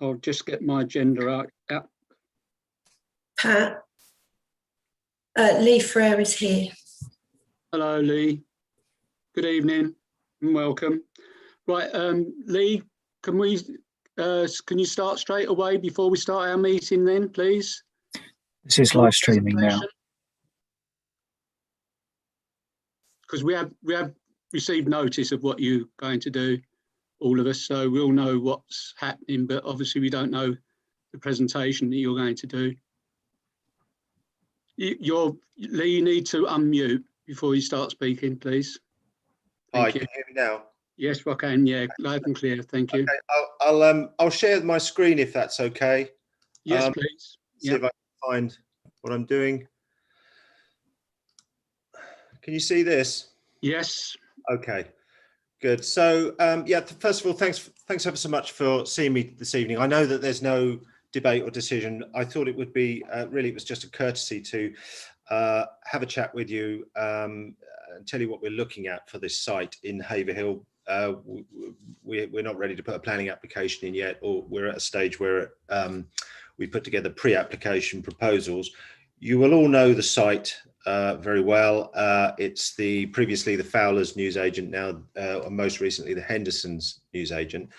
I'll just get my agenda out. Pat, Lee Frere is here. Hello, Lee. Good evening and welcome. Right, Lee, can you start straight away before we start our meeting then, please? This is live streaming now. Because we have received notice of what you're going to do, all of us, so we'll know what's happening, but obviously we don't know the presentation that you're going to do. Lee, you need to unmute before you start speaking, please. Hi, can you hear me now? Yes, I can. Yeah, loud and clear. Thank you. Okay, I'll share my screen if that's okay. Yes, please. See if I can find what I'm doing. Can you see this? Yes. Okay, good. So yeah, first of all, thanks ever so much for seeing me this evening. I know that there's no debate or decision. I thought it would be really, it was just a courtesy to have a chat with you and tell you what we're looking at for this site in Haverhill. We're not ready to put a planning application in yet, or we're at a stage where we put together pre-application proposals. You will all know the site very well. It's previously the Fowler's newsagent, now most recently the Henderson's newsagent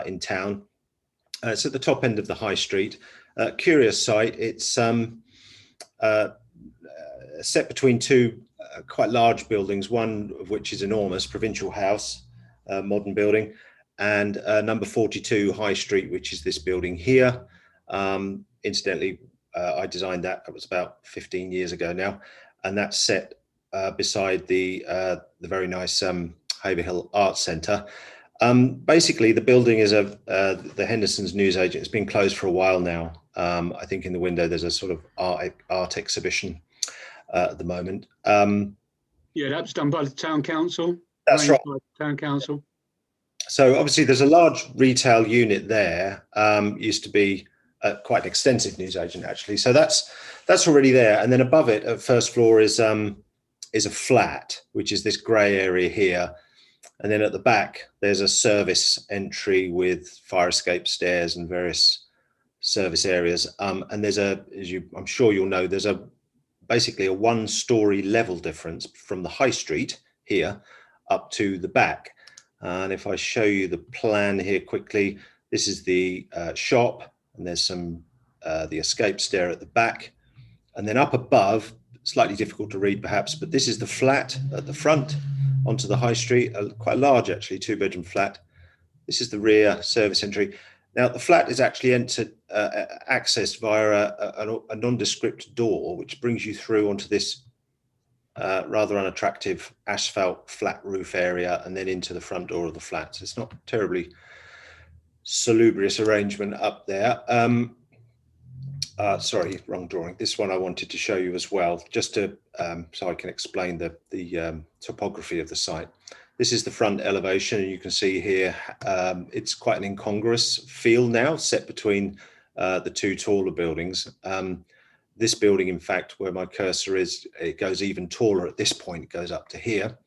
in town. It's at the top end of the high street. Curious site. It's set between two quite large buildings, one of which is enormous, Provincial House, modern building, and number 42 High Street, which is this building here. Incidentally, I designed that. That was about 15 years ago now, and that's set beside the very nice Haverhill Arts Centre. Basically, the building is the Henderson's newsagent. It's been closed for a while now. I think in the window there's a sort of art exhibition at the moment. Yeah, that was done by the town council. That's right. Town council. So obviously there's a large retail unit there. Used to be quite an extensive newsagent actually. So that's already there. And then above it, at first floor, is a flat, which is this grey area here. And then at the back, there's a service entry with fire escape stairs and various service areas. And there's I'm sure you'll know, there's basically a one-story level difference from the high street here up to the back. And if I show you the plan here quickly, this is the shop, and there's the escape stair at the back. And then up above, slightly difficult to read perhaps, but this is the flat at the front onto the high street, quite large actually, 2-bedroom flat. This is the rear service entry. Now the flat is actually accessed via a nondescript door, which brings you through onto this rather unattractive asphalt flat roof area and then into the front door of the flat. So it's not terribly salubrious arrangement up there. Sorry, wrong drawing. This one I wanted to show you as well, just to so I can explain the topography of the site. This is the front elevation, and you can see here it's quite an incongruous field now, set between the two taller buildings. This building, in fact, where my cursor is, it goes even taller at this point. It goes up to here.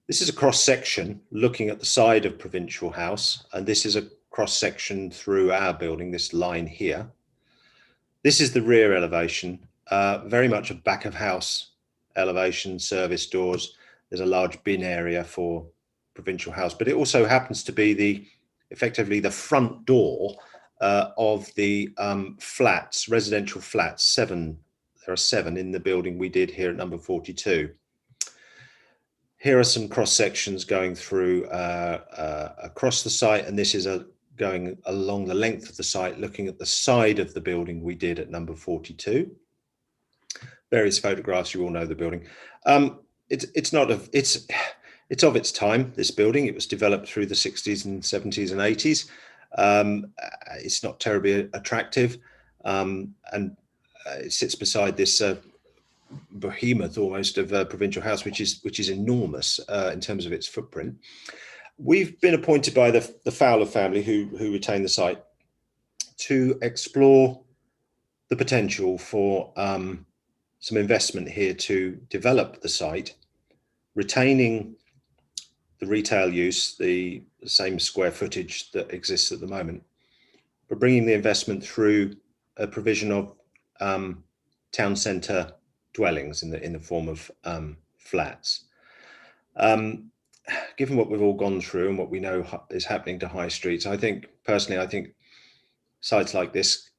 This is a cross section looking at the side of Provincial House, and this is a cross section through our building, this line here. This is the rear elevation, very much a back of house elevation, service doors. There's a large bin area for Provincial House, but it also happens to be effectively the front door of the flats, residential flats, 7. There are 7 in the building we did here at number 42. Here are some cross sections going through across the site, and this is going along the length of the site, looking at the side of the building we did at number 42. Various photographs, you all know the building. It's of its time, this building. It was developed through the 60s and 70s and 80s. It's not terribly attractive, and it sits beside this behemoth almost of Provincial House, which is enormous in terms of its footprint. We've been appointed by the Fowler family, who retain the site, to explore the potential for some investment here to develop the site, retaining the retail use, the same square footage that exists at the moment, but bringing the investment through a provision of town centre dwellings in the form of flats. Given what we've all gone through and what we know is happening to high streets, I think sites like this,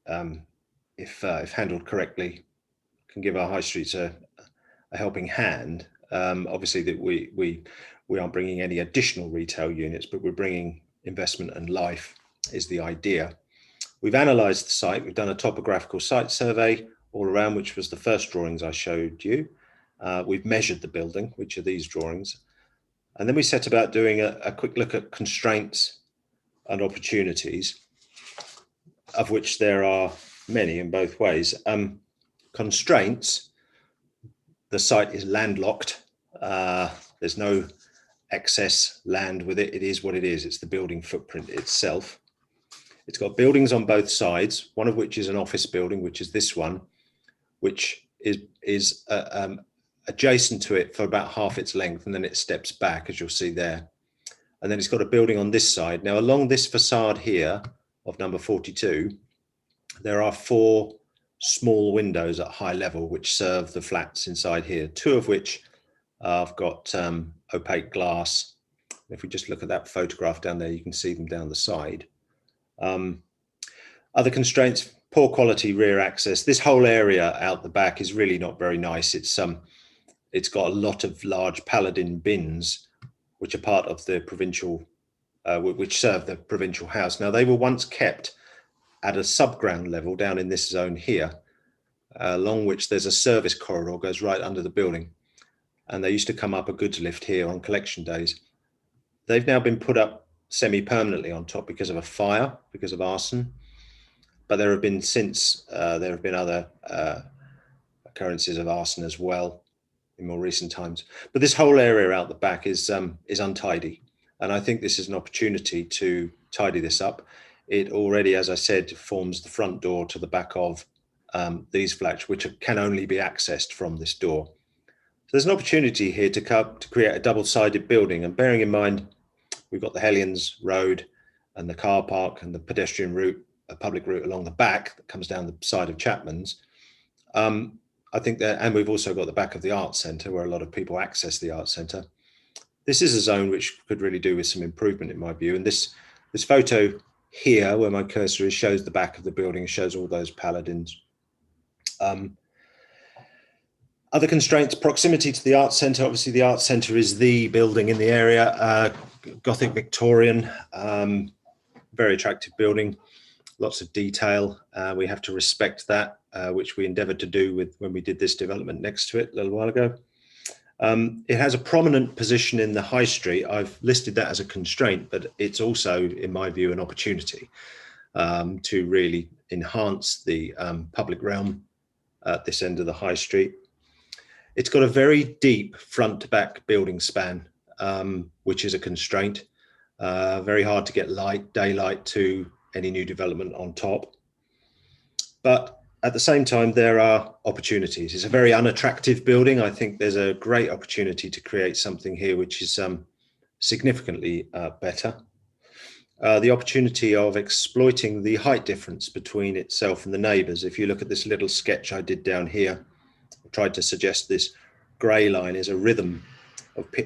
if handled correctly, can give our high streets a helping hand. Obviously, that we aren't bringing any additional retail units, but we're bringing investment and life is the idea. We've analysed the site. We've done a topographical site survey all around, which was the first drawings I showed you. We've measured the building, which are these drawings. And then we set about doing a quick look at constraints and opportunities, of which there are many in both ways. Constraints, the site is landlocked. There's no excess land with it. It is what it is. It's the building footprint itself. It's got buildings on both sides, one of which is an office building, which is this one, which is adjacent to it for about half its length, and then it steps back, as you'll see there. And then it's got a building on this side. Now, along this facade here of number 42, there are 4 small windows at high level which serve the flats inside here, 2 of which have got opaque glass. If we just look at that photograph down there, you can see them down the side. Other constraints, poor quality rear access. This whole area out the back is really not very nice. It's got a lot of large Paladin bins, which are part of the provincial, which serve the provincial house. Now, they were once kept at a subground level down in this zone here, along which there's a service corridor goes right under the building. And they used to come up a goods lift here on collection days. They've now been put up semi-permanently on top because of a fire, because of arson. But there have been other occurrences of arson as well in more recent times. But this whole area out the back is untidy. And I think this is an opportunity to tidy this up. It already, as I said, forms the front door to the back of these flats, which can only be accessed from this door. So there's an opportunity here to create a double-sided building. And bearing in mind, we've got the Hellions Road and the car park and the pedestrian route, a public route along the back that comes down the side of Chapman's. I think that, and we've also got the back of the Arts Centre where a lot of people access the Arts Centre. This is a zone which could really do with some improvement in my view. And this photo here, where my cursor is, shows the back of the building, shows all those Paladins. Other constraints, proximity to the Arts Centre. Obviously, the Arts Centre is the building in the area, Gothic Victorian, very attractive building, lots of detail. We have to respect that, which we endeavoured to do when we did this development next to it a little while ago. It has a prominent position in the high street. I've listed that as a constraint, but it's also, in my view, an opportunity to really enhance the public realm at this end of the high street. It's got a very deep front to back building span, which is a constraint. Very hard to get daylight to any new development on top. But at the same time, there are opportunities. It's a very unattractive building. I think there's a great opportunity to create something here which is significantly better. The opportunity of exploiting the height difference between itself and the neighbours. If you look at this little sketch I did down here, I tried to suggest this grey line is a rhythm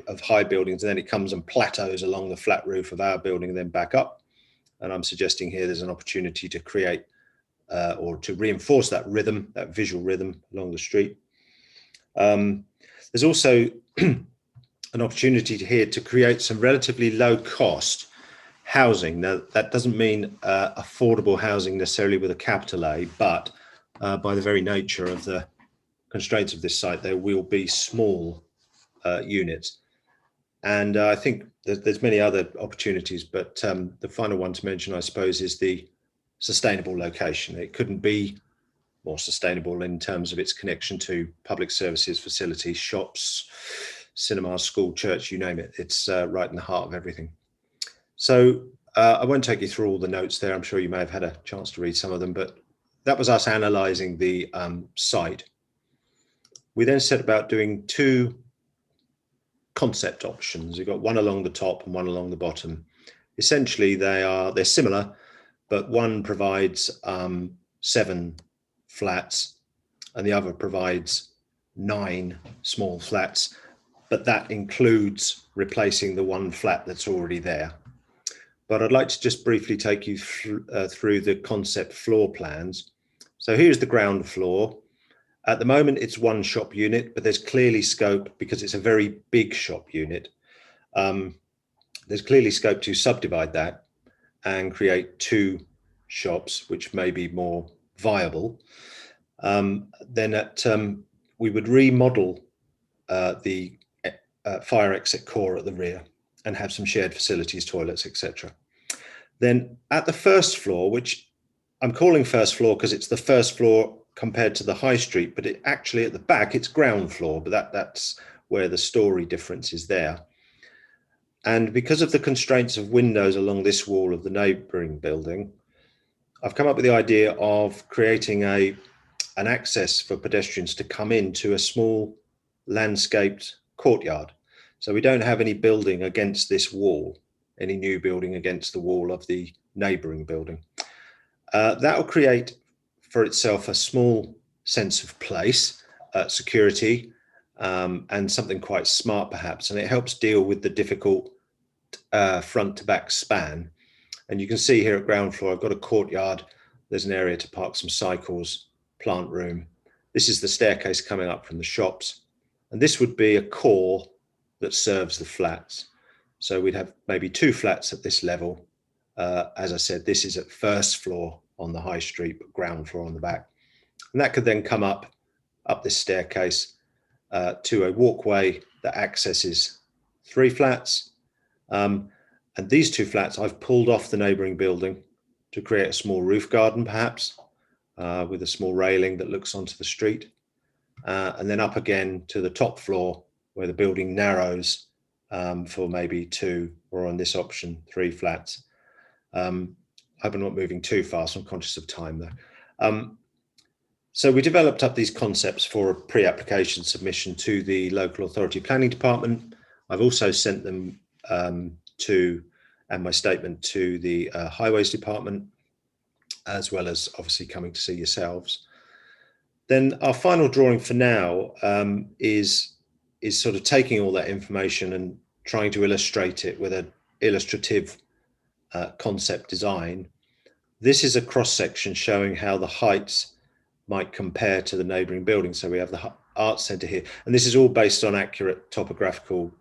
of high buildings, and then it comes and plateaus along the flat roof of our building and then back up. And I'm suggesting here there's an opportunity to create or to reinforce that rhythm, that visual rhythm along the street. There's also an opportunity here to create some relatively low cost housing. Now, that doesn't mean affordable housing necessarily with a capital A, but by the very nature of the constraints of this site, there will be small units. And I think there's many other opportunities, but the final one to mention, I suppose, is the sustainable location. It couldn't be more sustainable in terms of its connection to public services, facilities, shops, cinemas, school, church, you name it. It's right in the heart of everything. So I won't take you through all the notes there. I'm sure you may have had a chance to read some of them, but that was us analysing the site. We then set about doing 2 concept options. You've got one along the top and one along the bottom. Essentially, they're similar, but one provides 7 flats and the other provides 9 small flats, but that includes replacing the 1 flat that's already there. But I'd like to just briefly take you through the concept floor plans. So here's the ground floor. At the moment, it's 1 shop unit, but there's clearly scope, because it's a very big shop unit. There's clearly scope to subdivide that and create 2 shops, which may be more viable. Then we would remodel the fire exit core at the rear and have some shared facilities, toilets, etc. Then at the first floor, which I'm calling first floor because it's the first floor compared to the high street, but it actually at the back, it's ground floor, but that's where the story difference is there. And because of the constraints of windows along this wall of the neighbouring building, I've come up with the idea of creating an access for pedestrians to come into a small landscaped courtyard. So we don't have any building against this wall, any new building against the wall of the neighbouring building. That will create for itself a small sense of place, security, and something quite smart perhaps, and it helps deal with the difficult front to back span. And you can see here at ground floor, I've got a courtyard, there's an area to park some cycles, plant room. This is the staircase coming up from the shops, and this would be a core that serves the flats. So we'd have maybe 2 flats at this level. As I said, this is at first floor on the high street, but ground floor on the back. And that could then come up this staircase to a walkway that accesses 3 flats. And these 2 flats I've pulled off the neighbouring building to create a small roof garden, perhaps, with a small railing that looks onto the street. And then up again to the top floor where the building narrows for maybe 2, or on this option, 3 flats. I hope I'm not moving too fast. I'm conscious of time though. So we developed up these concepts for a pre-application submission to the local authority planning department. I've also sent them and my statement to the highways department, as well as obviously coming to see yourselves. Then our final drawing for now is sort of taking all that information and trying to illustrate it with an illustrative concept design. This is a cross section showing how the heights might compare to the neighbouring building. So we have the arts centre here, and this is all based on accurate topographical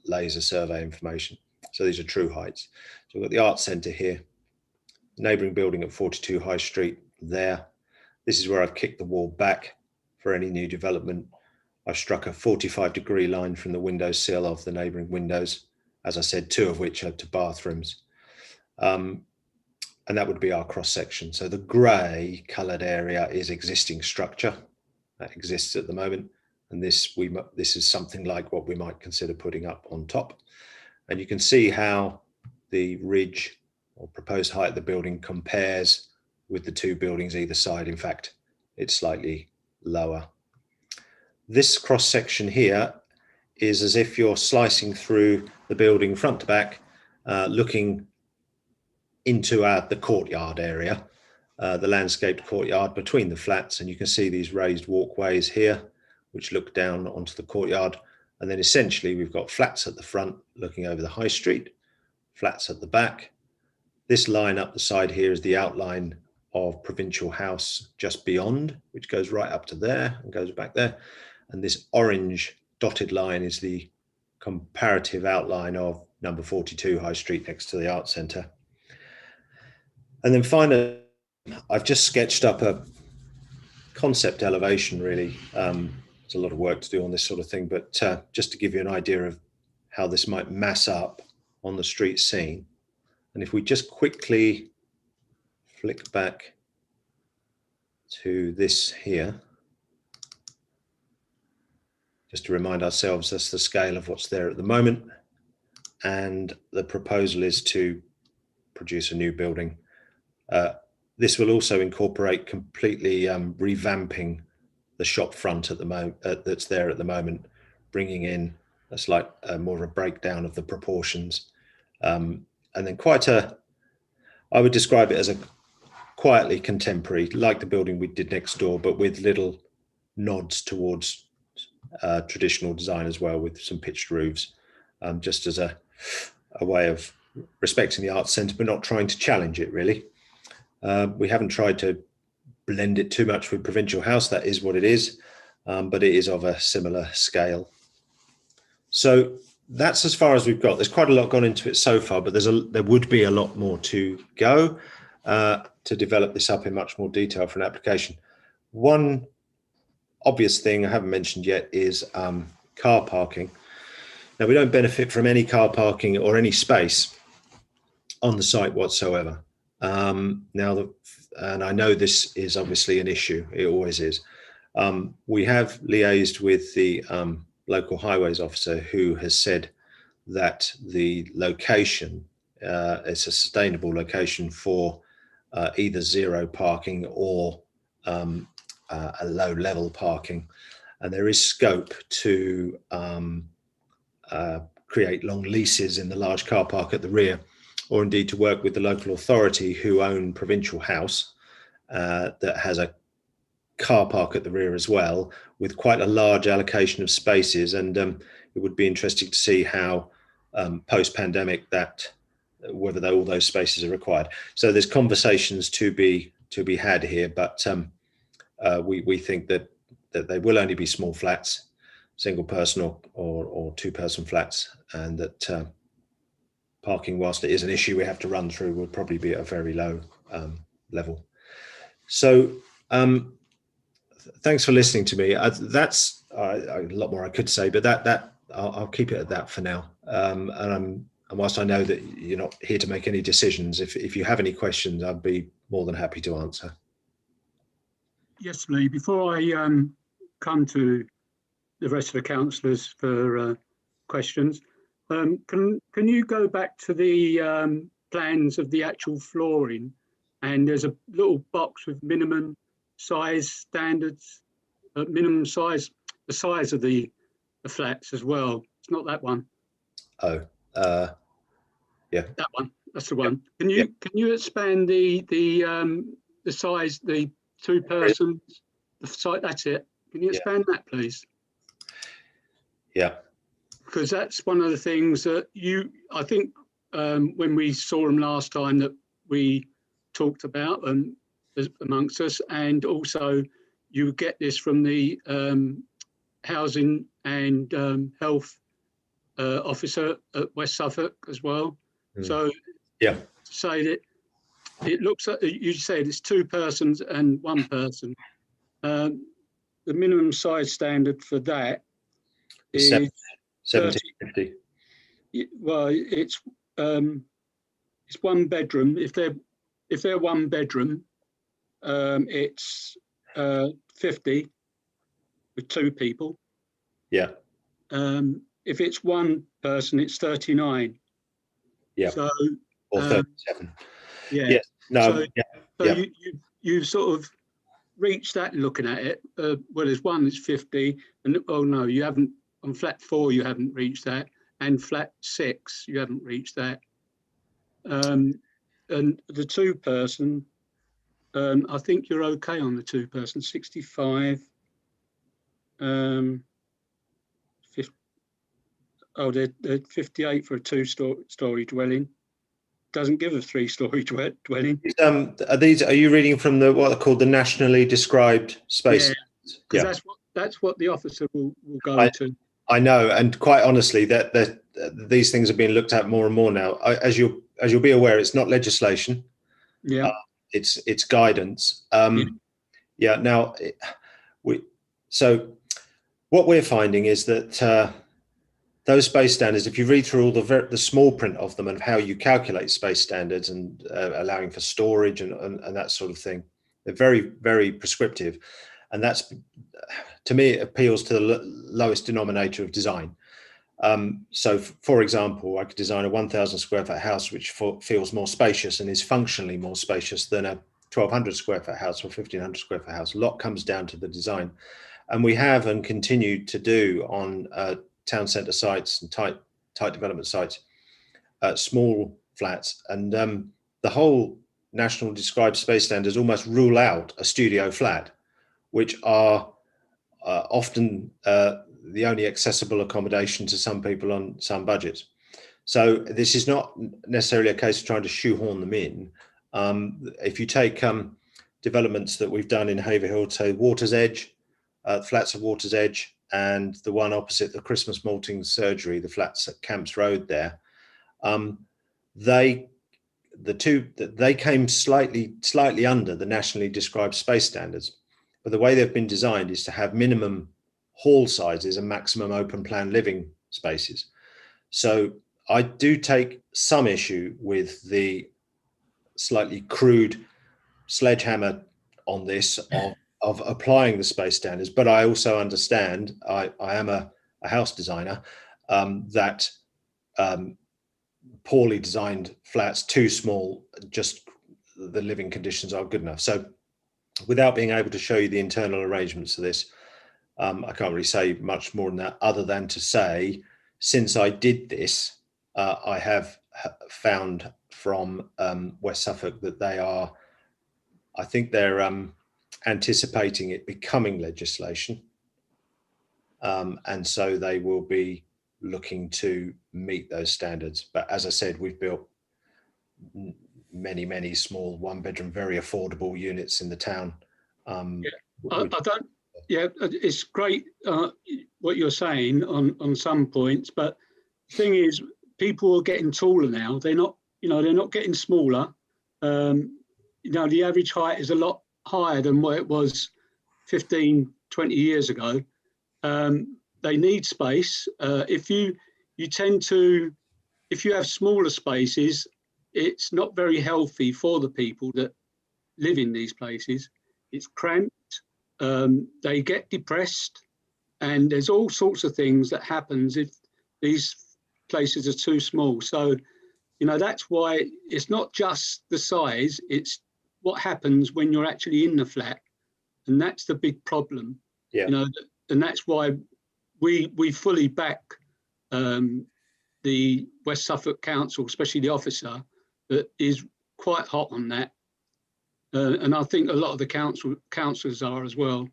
laser survey information. So these are true heights. So we've got the arts centre here, neighbouring building at 42 High Street there. This is where I've kicked the wall back for any new development. I've struck a 45-degree line from the window sill of the neighbouring windows, as I said, 2 of which are to bathrooms. And that would be our cross section. So the grey coloured area is existing structure that exists at the moment. And this is something like what we might consider putting up on top. And you can see how the ridge or proposed height of the building compares with the 2 buildings either side. In fact, it's slightly lower. This cross section here is as if you're slicing through the building front to back, looking into the courtyard area, the landscaped courtyard between the flats. And you can see these raised walkways here, which look down onto the courtyard. And then essentially we've got flats at the front looking over the high street, flats at the back. This line up the side here is the outline of Provincial House just beyond, which goes right up to there and goes back there. And this orange dotted line is the comparative outline of number 42 High Street next to the Arts Centre. And then finally, I've just sketched up a concept elevation, really. There's a lot of work to do on this sort of thing, but just to give you an idea of how this might mass up on the street scene. And if we just quickly flick back to this here, just to remind ourselves that's the scale of what's there at the moment. And the proposal is to produce a new building. This will also incorporate completely revamping the shop front at the moment that's there at the moment, bringing in a slight more of a breakdown of the proportions, and then I would describe it as quietly contemporary, like the building we did next door, but with little nods towards traditional design as well, with some pitched roofs, just as a way of respecting the arts centre, but not trying to challenge it really. We haven't tried to blend it too much with Provincial House. That is what it is, but it is of a similar scale. So that's as far as we've got. There's quite a lot gone into it so far, but there would be a lot more to go to develop this up in much more detail for an application. One obvious thing I haven't mentioned yet is car parking. Now, we don't benefit from any car parking or any space on the site whatsoever. And I know this is obviously an issue. It always is. We have liaised with the local highways officer, who has said that the location is a sustainable location for either zero parking or a low level parking. And there is scope to create long leases in the large car park at the rear, or indeed to work with the local authority who own Provincial House that has a car park at the rear as well, with quite a large allocation of spaces. And it would be interesting to see how post-pandemic whether all those spaces are required. So there's conversations to be had here, but we think that they will only be small flats, single person or two person flats, and that parking, whilst it is an issue we have to run through, would probably be at a very low level. So thanks for listening to me. That's a lot more I could say, but I'll keep it at that for now. And whilst I know that you're not here to make any decisions, if you have any questions, I'd be more than happy to answer. Yes, Lee, before I come to the rest of the councillors for questions, can you go back to the plans of the actual flooring? And there's a little box with minimum size standards, minimum size, the size of the flats as well. It's not that one. Oh, yeah, that one. That's the one. Can you expand the size, the two persons, the site? That's it. Can you expand that, please? Yeah. Because that's one of the things that I think when we saw them last time, that we talked about amongst us, and also you get this from the housing and health officer at West Suffolk as well. So say that it looks at, you said it's two persons and one person. The minimum size standard for that is 1750. Well, it's one bedroom. If they're one bedroom, it's 50 with two people. Yeah. If it's one person, it's 39. Yeah. So or 37. Yeah. Yes. No. So you've sort of reached that looking at it. Well, there's one that's 50, and oh no, you haven't. On flat 4, you haven't reached that, and flat 6, you haven't reached that. And the two person, I think you're okay on the two person. 65. 50, they're 58 for a two-story dwelling. Doesn't give a three-story dwelling. Are you reading from what are called the nationally described space? Yeah, because that's what the officer will go to. I know, and quite honestly, that these things are being looked at more and more now. As you'll be aware, it's not legislation. Yeah, it's guidance. Now, so what we're finding is that those space standards, if you read through all the small print of them and how you calculate space standards and allowing for storage and that sort of thing, they're very, very prescriptive. And that's, to me, it appeals to the lowest denominator of design. So, for example, I could design a 1,000 square foot house which feels more spacious and is functionally more spacious than a 1,200 square foot house or 1,500 square foot house. A lot comes down to the design. And we have and continue to do on town centre sites and tight development sites, small flats. And the whole national described space standards almost rule out a studio flat, which are often the only accessible accommodation to some people on some budgets. So this is not necessarily a case of trying to shoehorn them in. If you take developments that we've done in Haverhill, so Water's Edge, flats of Water's Edge, and the one opposite the Christmas Malting Surgery, the flats at Camps Road there, they came slightly under the nationally described space standards. But the way they've been designed is to have minimum hall sizes and maximum open plan living spaces. So I do take some issue with the slightly crude sledgehammer on this of applying the space standards, but I also understand, I am a house designer, that poorly designed flats, too small, just the living conditions aren't good enough. So without being able to show you the internal arrangements of this, I can't really say much more than that, other than to say, since I did this, I have found from West Suffolk that they are, I think they're anticipating it becoming legislation. And so they will be looking to meet those standards. But as I said, we've built many small one-bedroom, very affordable units in the town. It's great what you're saying on some points, but the thing is, people are getting taller now. They're not getting smaller. The average height is a lot higher than what it was 15, 20 years ago. They need space. If you have smaller spaces, it's not very healthy for the people that live in these places. It's cramped. They get depressed, and there's all sorts of things that happens if these places are too small. So, that's why it's not just the size, it's what happens when you're actually in the flat. And that's the big problem. Yeah. And that's why we fully back the West Suffolk Council, especially the officer, that is quite hot on that. And I think a lot of the councillors are as well.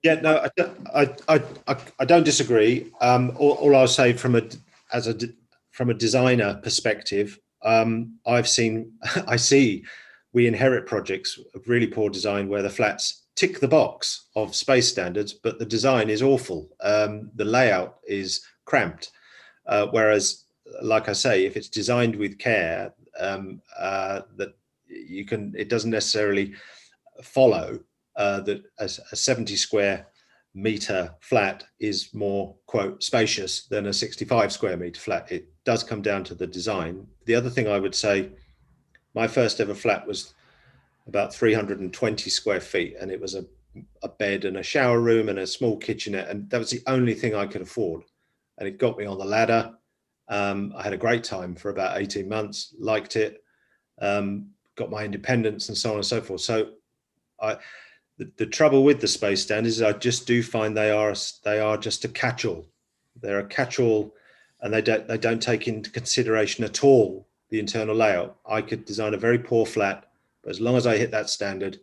Yeah, no, I don't disagree. All I'll say from a designer perspective, I see we inherit projects of really poor design where the flats tick the box of space standards, but the design is awful. The layout is cramped. Whereas, like I say, if it's designed with care, that it doesn't necessarily follow that a 70 square meter flat is more, quote, spacious than a 65 square meter flat. It does come down to the design. The other thing I would say, my first ever flat was about 320 square feet, and it was a bed and a shower room and a small kitchenette, and that was the only thing I could afford. And it got me on the ladder. I had a great time for about 18 months, liked it, got my independence and so on and so forth. So the trouble with the space standards is I just do find they are just a catch-all. They're a catch-all, and they don't take into consideration at all the internal layout. I could design a very poor flat, but as long as I hit that standard,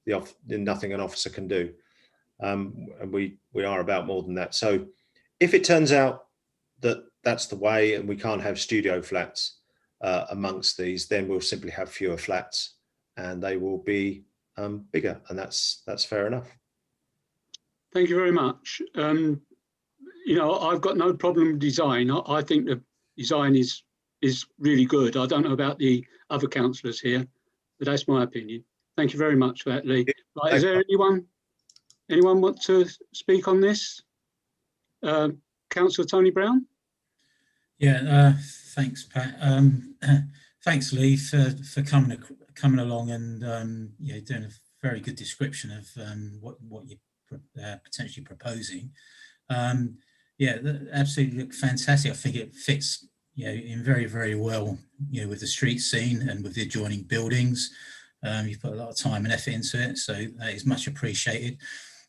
nothing an officer can do. And we are about more than that. So if it turns out that that's the way and we can't have studio flats amongst these, then we'll simply have fewer flats and they will be bigger, and that's fair enough. Thank you very much. I've got no problem with design. I think the design is really good. I don't know about the other councillors here, but that's my opinion. Thank you very much for that, Lee. Right, is there anyone want to speak on this? Councillor Tony Brown? Yeah, thanks, Pat. Thanks, Lee, for coming along and doing a very good description of what you're potentially proposing. That absolutely look fantastic. I think it fits in very well with the street scene and with the adjoining buildings. You've put a lot of time and effort into it, so that is much appreciated.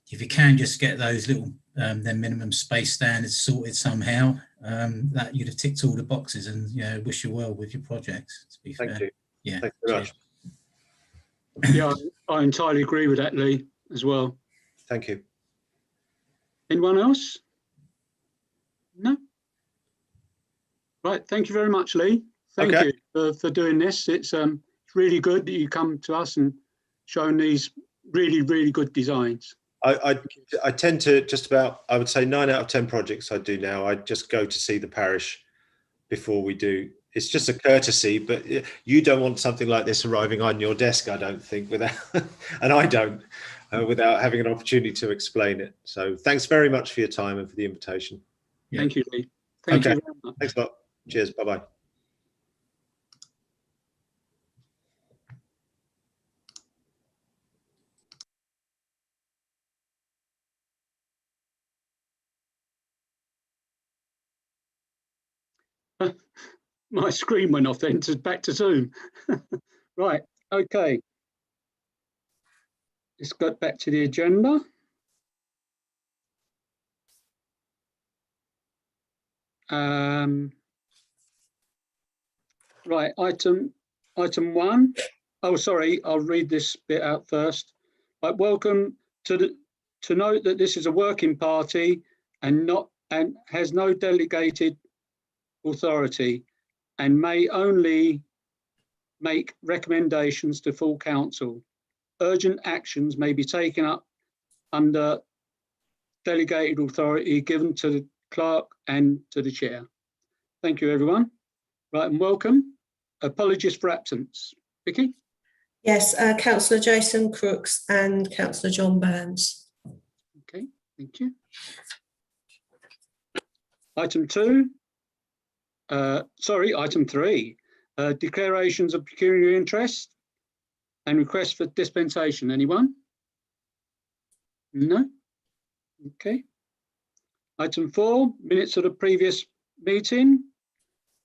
If you can just get those little then minimum space standards sorted somehow, that you'd have ticked all the boxes, and wish you well with your projects, to be fair. Thank you. Yeah. Thank you very much. Yeah, I entirely agree with that, Lee, as well. Thank you. Anyone else? No? Right, thank you very much, Lee. Thank Okay. you for doing this. It's really good that you come to us and shown these really, really good designs. I tend to just about, I would say 9 out of 10 projects I do now, I just go to see the parish before we do. It's just a courtesy, but you don't want something like this arriving on your desk, I don't think, without, and I don't, without having an opportunity to explain it. So thanks very much for your time and for the invitation. Yeah. Thank you, Lee. Thank you very much. Thanks a lot. Cheers. Bye-bye. My screen went off then, back to Zoom. Right, okay. Let's go back to the agenda. Right, item 1. Oh, sorry, I'll read this bit out first. Right, welcome to note that this is a working party and has no delegated authority and may only make recommendations to full council. Urgent actions may be taken up under delegated authority given to the clerk and to the chair. Thank you, everyone. Right, and welcome. Apologies for absence. Vicky? Yes, Councillor Jason Crooks and Councillor John Burns. Okay, thank you. Item 2. Item 3. Declarations of pecuniary interest and requests for dispensation. Anyone? No? Okay. Item 4. Minutes of the previous meeting.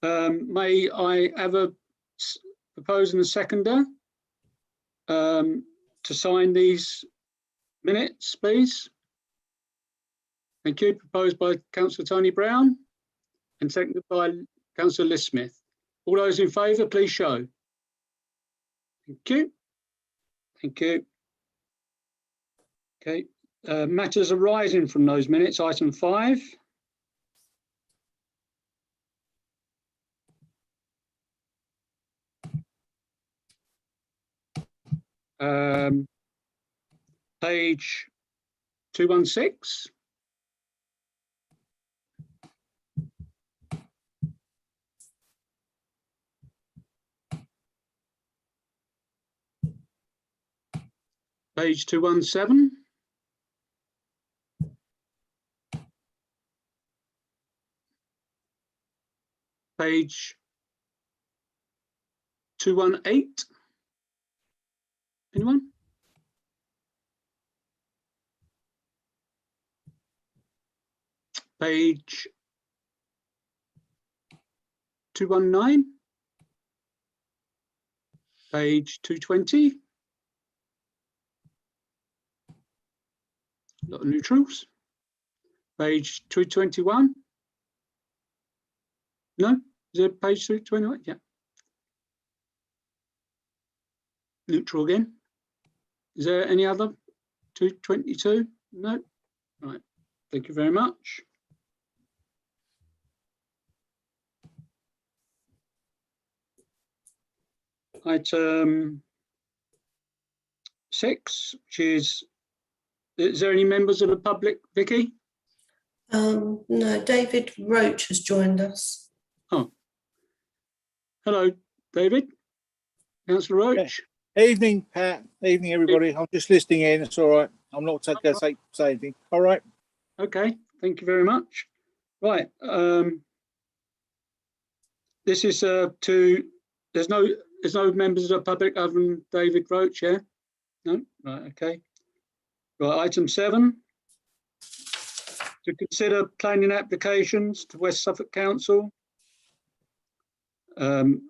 May I have a proposer and a seconder to sign these minutes, please? Thank you. Proposed by Councillor Tony Brown and seconded by Councillor Liz Smith. All those in favour, please show. Thank you. Thank you. Okay. Matters arising from those minutes. Item 5. Page 216. Page 217. Page 218. Anyone? Page 219. Page 220. A lot of neutrals. Page 221. No? Is there page 221? Yeah. Neutral again. Is there any other? 222? No? Right. Thank you very much. Item 6, which is there any members of the public, Vicky? No, David Roach has joined us. Oh. Hello, David. Councillor Roach. Evening, Pat. Evening, everybody. I'm just listening in. It's all right. I'm not going to say anything. All right. Okay. Thank you very much. Right. This is there's no members of the public other than David Roach, yeah? No? Right, okay. Right, item 7. To consider planning applications to West Suffolk Council. I'll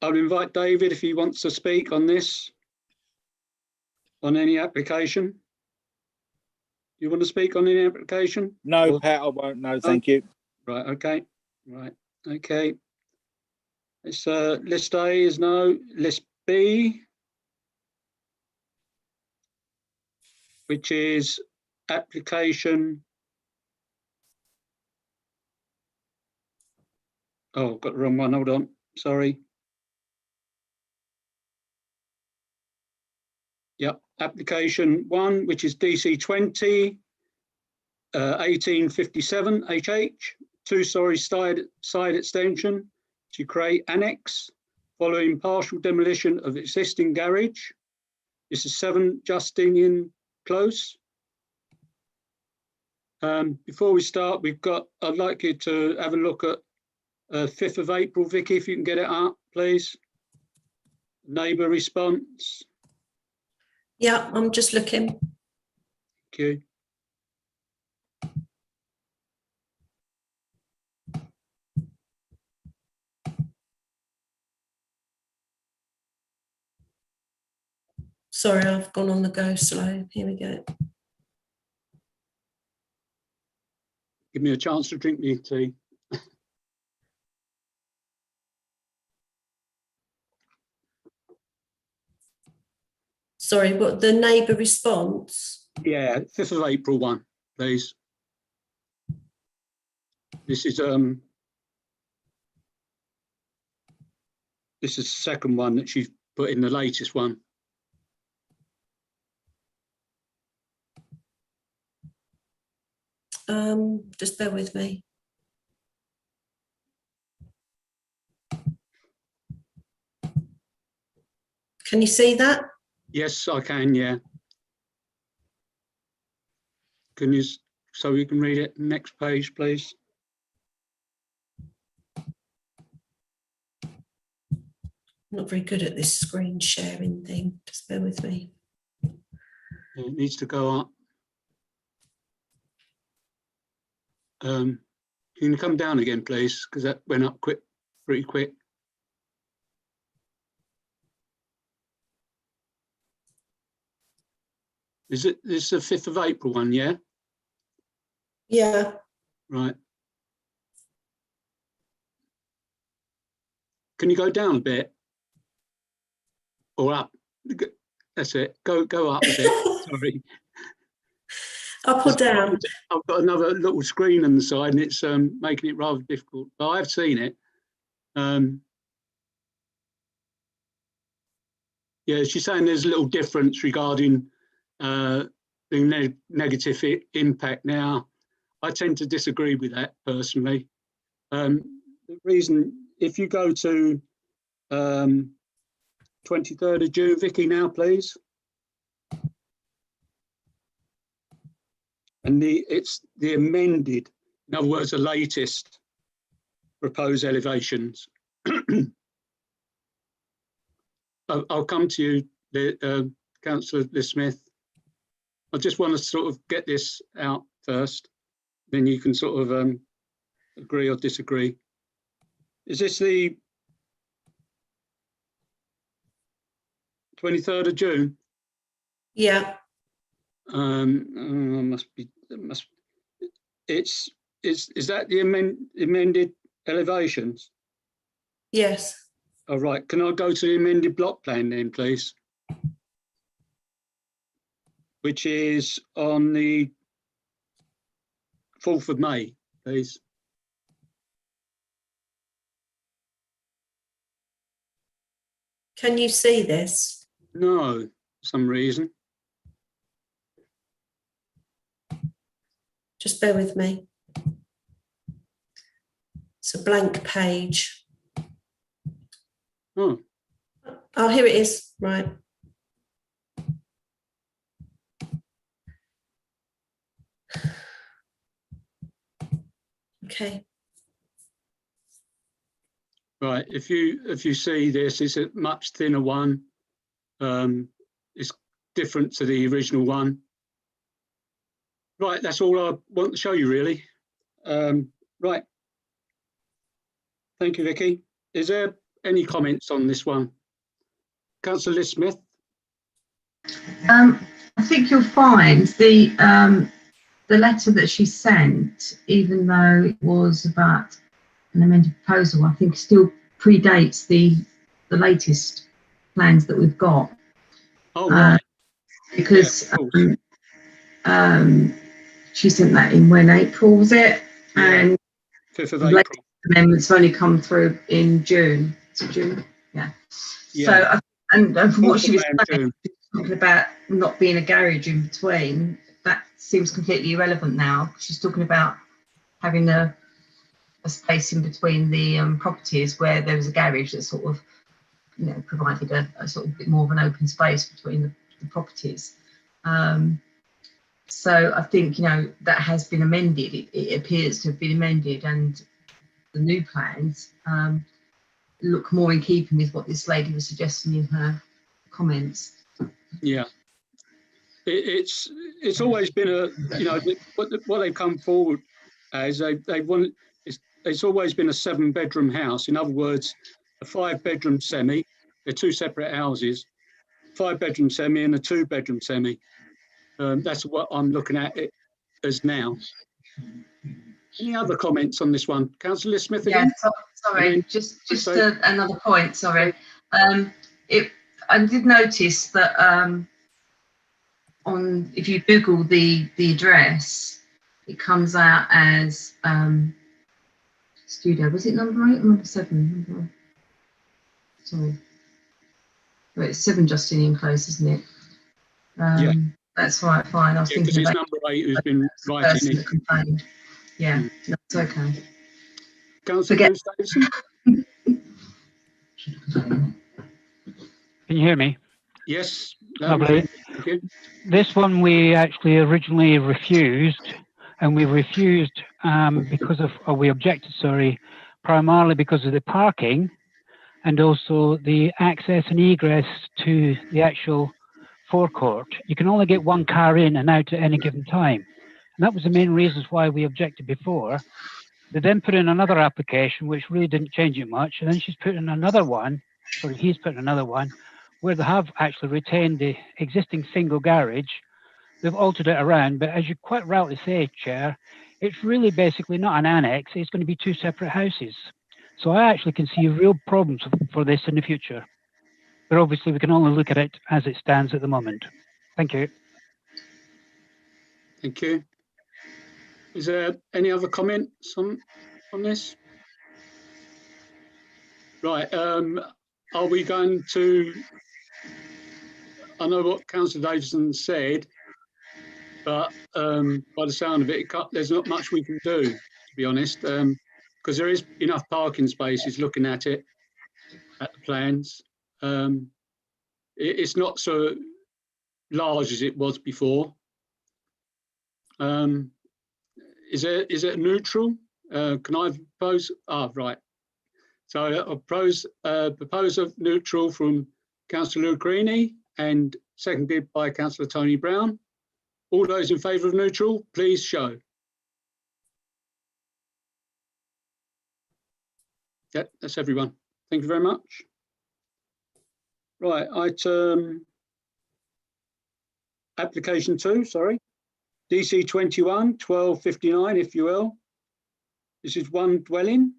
invite David if he wants to speak on this, on any application. Do you want to speak on any application? No, or... Pat, I won't. No, thank you. Right, okay. Right, okay. It's list A is no. List B. which is application. Oh, got the wrong one. Hold on. Sorry. Yep, application 1, which is DC 20 1857 HH, two-storey side extension to create annex following partial demolition of existing garage. This is 7 Justinian Close. Before we start, I'd like you to have a look at 5th of April, Vicky, if you can get it up, please. Neighbour response. Yeah, I'm just looking. Thank you. Sorry, I've gone on the go slow. Here we go. Give me a chance to drink my tea. Sorry, what the neighbour response? Yeah, 5th of April one, please. This is the second one that she's put in, the latest one. Just bear with me. Can you see that? Yes, I can, yeah. Can you, so you can read it? Next page, please. I'm not very good at this screen sharing thing. Just bear with me. It needs to go up. Can you come down again, please? Because that went up pretty quick. Is it this the 5th of April one? Yeah. Yeah. Right. Can you go down a bit or up? That's it. Go up a bit. Sorry. Up or down? I've got another little screen on the side, and it's making it rather difficult. But I've seen it. Yeah, she's saying there's a little difference regarding the negative impact. Now, I tend to disagree with that personally. The reason, if you go to 23rd of June, Vicky, now please. And it's the amended, in other words, the latest proposed elevations. I'll come to you, Councillor Smith. I just want to sort of get this out first, then you can sort of agree or disagree. Is this the 23rd of June? Yeah. Is that the amended elevations? Yes. All right, can I go to the amended block plan then, please? Which is on the 4th of May, please. Can you see this? No, for some reason. Just bear with me. It's a blank page. Oh. Oh, here it is. Right. Okay. Right, if you see this, it's a much thinner one. It's different to the original one. Right, that's all I want to show you, really. Right. Thank you, Vicky. Is there any comments on this one? Councillor Smith? I think you'll find the letter that she sent, even though it was about an amended proposal, I think still predates the latest plans that we've got. Oh, right. Because yeah, She sent that in when, April was it? Yeah. And 5th of the April. latest amendments have only come through in June. Is it June? Yeah. Yeah. So, and from what she was Around saying, June. talking about not being a garage in between, that seems completely irrelevant now. She's talking about having a space in between the properties where there was a garage that sort of, you know, provided a sort of bit more of an open space between the properties. So I think, you know, that has been amended. It appears to have been amended, and the new plans look more in keeping with what this lady was suggesting in her comments. Yeah. It's always been a, you know, what they've come forward as they want. It's always been a 7-bedroom house. In other words, a 5-bedroom semi. They're 2 separate houses, 5-bedroom semi and a 2-bedroom semi. That's what I'm looking at it as now. Any other comments on this one? Councillor Smith again? Yeah, sorry, then, just another point, sorry. I did notice that if you Google the address, it comes out as studio. Was it number 8 or number 7? Sorry. Well, it's 7 Justinian Close, isn't it? Yeah. That's right, fine. I was Because thinking it's about number 8 who's been the writing person it. that complained. Yeah, that's okay. Councillor Forget- Bruce Davidson? Can you hear me? Yes. Lovely. Thank you. This one we actually originally refused, and we refused because of, or we objected, sorry, primarily because of the parking and also the access and egress to the actual forecourt. You can only get 1 car in and out at any given time. And that was the main reasons why we objected before. They then put in another application, which really didn't change it much. And then she's put in another one, sorry, he's put in another one, where they have actually retained the existing single garage. They've altered it around, but as you quite rightly say, Chair, it's really basically not an annex, it's going to be 2 separate houses. So I actually can see real problems for this in the future. But obviously we can only look at it as it stands at the moment. Thank you. Thank you. Is there any other comments on this? Right. Are we going to? I know what Councillor Davison said, but by the sound of it, there's not much we can do, to be honest, because there is enough parking spaces. Looking at it, at the plans, it's not so large as it was before. Is it neutral? Can I propose? Right. So I propose a neutral from Councillor Lucrini and seconded by Councillor Tony Brown. All those in favour of neutral, please show. Yep, that's everyone. Thank you very much. Right, item application 2, sorry. DC 21-1259, if you will. This is 1 dwelling,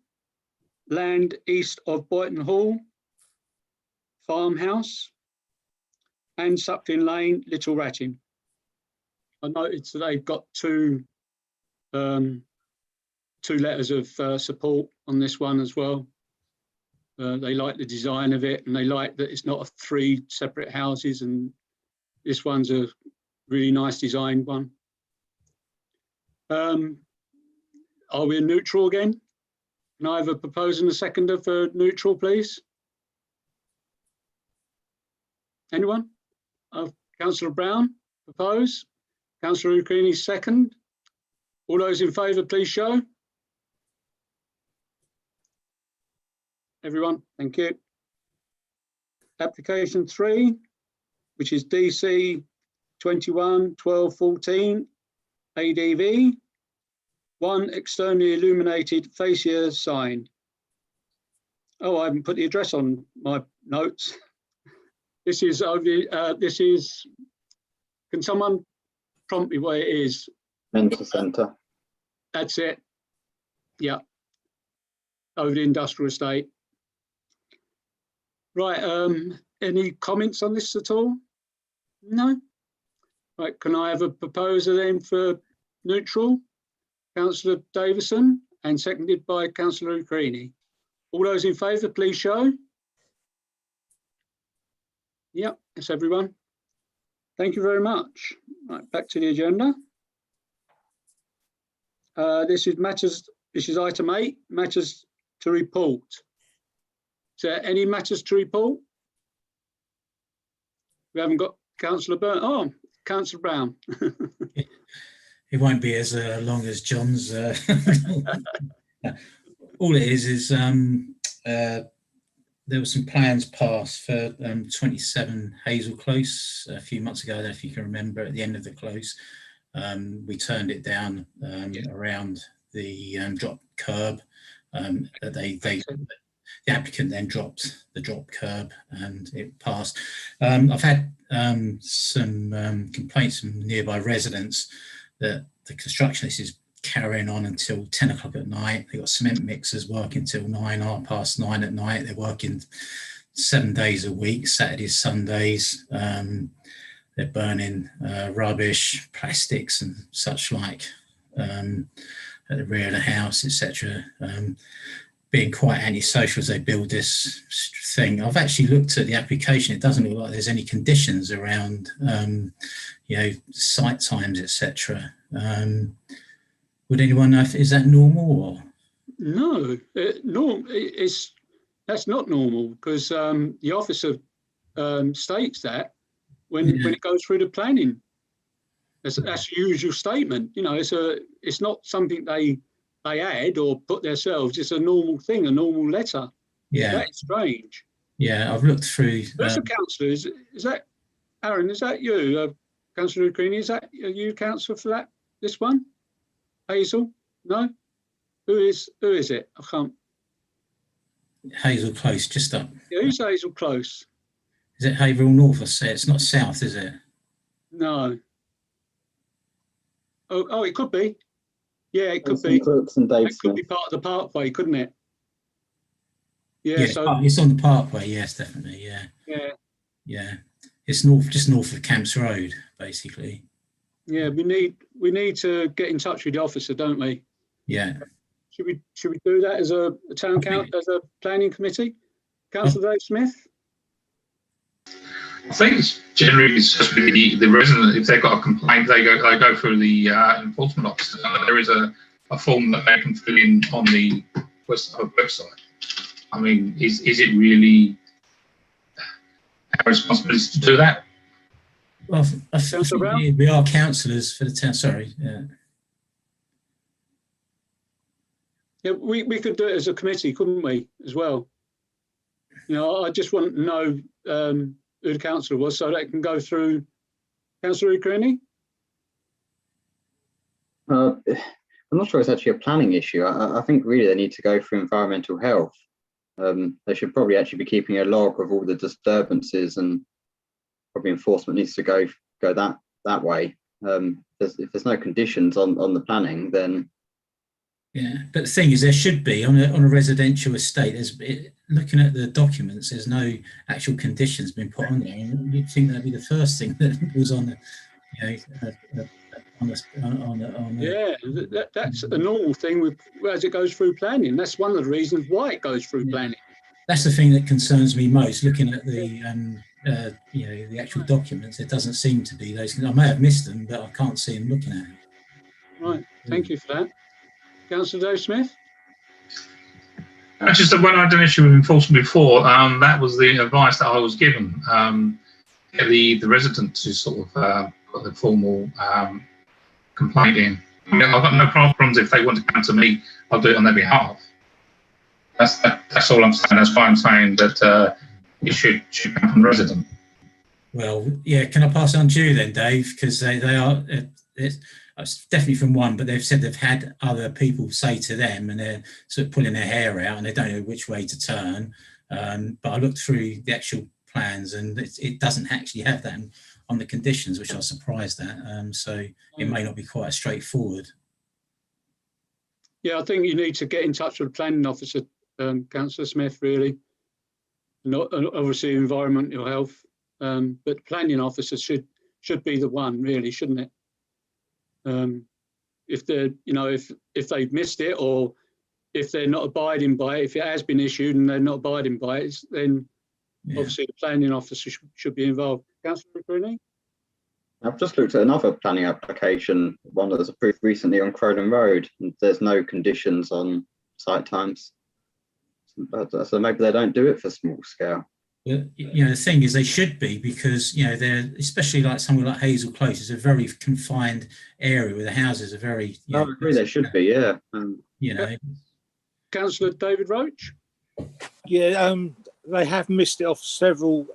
land east of Boyton Hall, farmhouse, and Suckling Lane, Little Ratting. I noticed that they've got two letters of support on this one as well. They like the design of it, and they like that it's not 3 separate houses, and this one's a really nice designed one. Are we neutral again? Can I have a proposer and a seconder for neutral, please? Anyone? Councillor Brown, propose. Councillor Lucrini, second. All those in favour, please show. Everyone, thank you. Application 3, which is DC 21-1214 ADV, 1 externally illuminated fascia sign. Oh, I haven't put the address on my notes. This is can someone prompt me where it is? Mentor Centre. That's it. Yeah. Over the industrial estate. Right, any comments on this at all? No? Right, can I have a proposer then for neutral? Councillor Davison, and seconded by Councillor Creaney. All those in favour, please show. Yep, that's everyone. Thank you very much. Right, back to the agenda. This is item 8, matters to report. Is there any matters to report? We haven't got Councillor Byrne. Oh, Councillor Brown. It won't be as long as John's. All it is there were some plans passed for 27 Hazel Close a few months ago. I don't know if you can remember, at the end of the close. We turned it down around the drop curb. The applicant then dropped the drop curb and it passed. I've had some complaints from nearby residents that the constructionist is carrying on until 10 o'clock at night. They've got cement mixers working till 9:30 at night. They're working 7 days a week, Saturdays, Sundays. They're burning rubbish, plastics and such like at the rear of the house, etc. Being quite antisocial as they build this thing. I've actually looked at the application. It doesn't look like there's any conditions around, site times, etc. Would anyone know is that normal or? No, that's not normal because the officer states that when it goes through the planning. That's the usual statement. You know, it's not something they add or put themselves. It's a normal thing, a normal letter. Yeah, that's strange. Yeah, I've looked through. That's a councillor. Is that Aaron? Is that you, Councillor Creaney? Is that you, councillor, for that? This one, Hazel? No. Who is it? I can't. Hazel Close, just up. Yeah, who's Hazel Close? Is it Haverhill North? I say it's not south, is it? No. Oh, it could be. Yeah, it could be. Crooks and Dave It could be part of the parkway, couldn't it? Yeah, Yeah, so it's on the parkway. Yes, definitely. Yeah. yeah, Yeah. It's just north of Camps Road, basically. yeah. We need to get in touch with the officer, don't we? Yeah. Should we do that as a town council, as a planning committee? Councillor Dave Smith. I think it's generally just with the resident. If they've got a complaint, they go through the enforcement officer. There is a form that they can fill in on the website. I mean, is it really our responsibility to do that? Well, I think we are councillors for the town. Sorry. Yeah. Yeah, we could do it as a committee, couldn't we, as well? You know, I just want to know who the councillor was so that it can go through. Councillor Creaney? I'm not sure it's actually a planning issue. I think really they need to go through environmental health. They should probably actually be keeping a log of all the disturbances, and probably enforcement needs to go that way. If there's no conditions on the planning, then Yeah, but the thing is, there should be on a residential estate. Looking at the documents, there's no actual conditions being put on there. And you'd think that'd be the first thing that was on the, That's a normal thing as it goes through planning. That's one of the reasons why it goes through planning. That's the thing that concerns me most. Looking at the the actual documents, there doesn't seem to be those. I may have missed them, but I can't see them looking at them. Right, thank you for that. Councillor Dave Smith? Just that when I had an issue with enforcement before, that was the advice that I was given. Get the resident to sort of put the formal complaint in. I mean, I've got no problems if they want to come to me. I'll do it on their behalf. That's all I'm saying. That's why I'm saying that it should come from the resident. Well, yeah. Can I pass it on to you then, Dave? Because they are. It's definitely from one, but they've said they've had other people say to them, and they're sort of pulling their hair out, and they don't know which way to turn. But I looked through the actual plans, and it doesn't actually have that on the conditions, which I was surprised at. So it may not be quite straightforward. Yeah, I think you need to get in touch with the planning officer, Councillor Smith, really. Not obviously environmental health, but the planning officer should should be the one, really, shouldn't it? If they're, if they've missed it, or if they're not abiding by it, if it has been issued and they're not abiding by it, then obviously the planning officer should be involved. Councillor Rooney? I've just looked at another planning application, one that was approved recently on Cronin Road, and there's no conditions on site times. So maybe they don't do it for small scale. The thing is, they should be, because they're, especially like somewhere like Hazel Close, is a very confined area where the houses are very. I agree, they should be, yeah. Councillor David Roach. Yeah, they have missed it off several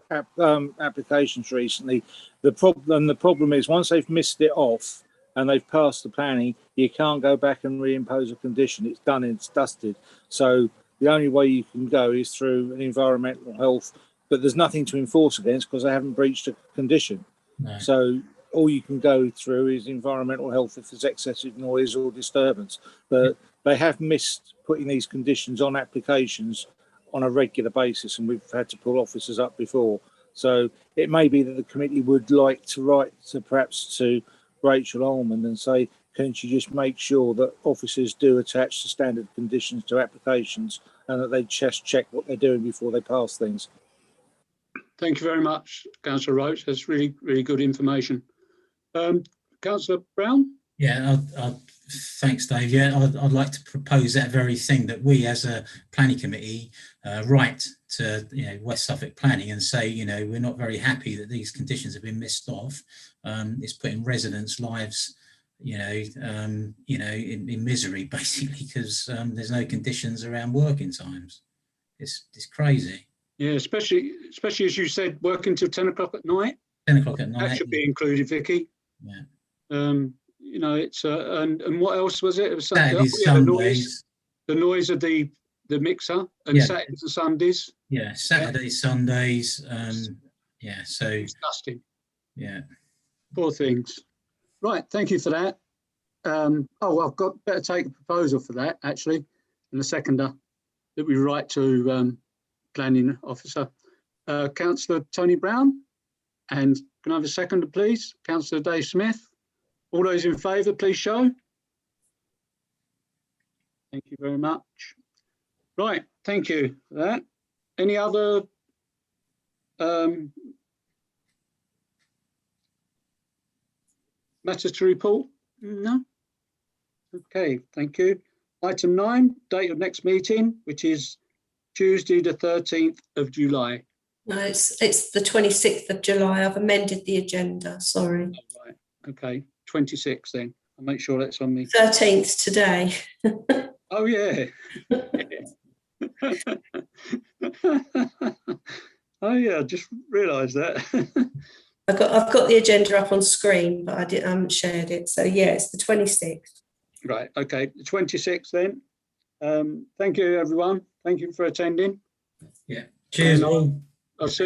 applications recently. The problem is, once they've missed it off and they've passed the planning, you can't go back and reimpose a condition. It's done and it's dusted. So the only way you can go is through an environmental health, but there's nothing to enforce against because they haven't breached a condition. No. So all you can go through is environmental health if there's excessive noise or disturbance. But they have missed putting these conditions on applications on a regular basis, and we've had to pull officers up before. So it may be that the committee would like to write perhaps to Rachel Allman and say, can't you just make sure that officers do attach the standard conditions to applications and that they just check what they're doing before they pass things? Thank you very much, Councillor Roach. That's really, really good information. Councillor Brown? Yeah, thanks, Dave. Yeah, I'd like to propose that very thing, that we as a planning committee write to West Suffolk Planning and say, we're not very happy that these conditions have been missed off. It's putting residents' lives, in misery, basically, because there's no conditions around working times. It's crazy. Yeah, especially as you said, working till 10 o'clock at night. 10 o'clock at night. That should be included, Vicky. Yeah. It's and what else was it? It was Saturdays, Sundays. The noise of the mixer, and Saturdays and Sundays. Yeah, Saturdays, Sundays. So disgusting. Yeah. Poor things. Right, thank you for that. I've better take a proposal for that, actually, and the seconder that we write to planning officer, Councillor Tony Brown, and can I have a seconder, please? Councillor Dave Smith. All those in favour, please show. Thank you very much. Right, thank you for that. Any other matters to report? No? Okay, thank you. Item 9, date of next meeting, which is Tuesday the 13th of July. No, it's the 26th of July. I've amended the agenda, sorry. Oh, right, okay, 26 then. I'll make sure that's on me. 13th today. Oh, yeah. Oh, yeah, I just realised that. I've got the agenda up on screen, but I haven't shared it. So, yeah, it's the 26th. Right, okay, the 26th then. Thank you, everyone. Thank you for attending. Yeah. Cheers all. I'll see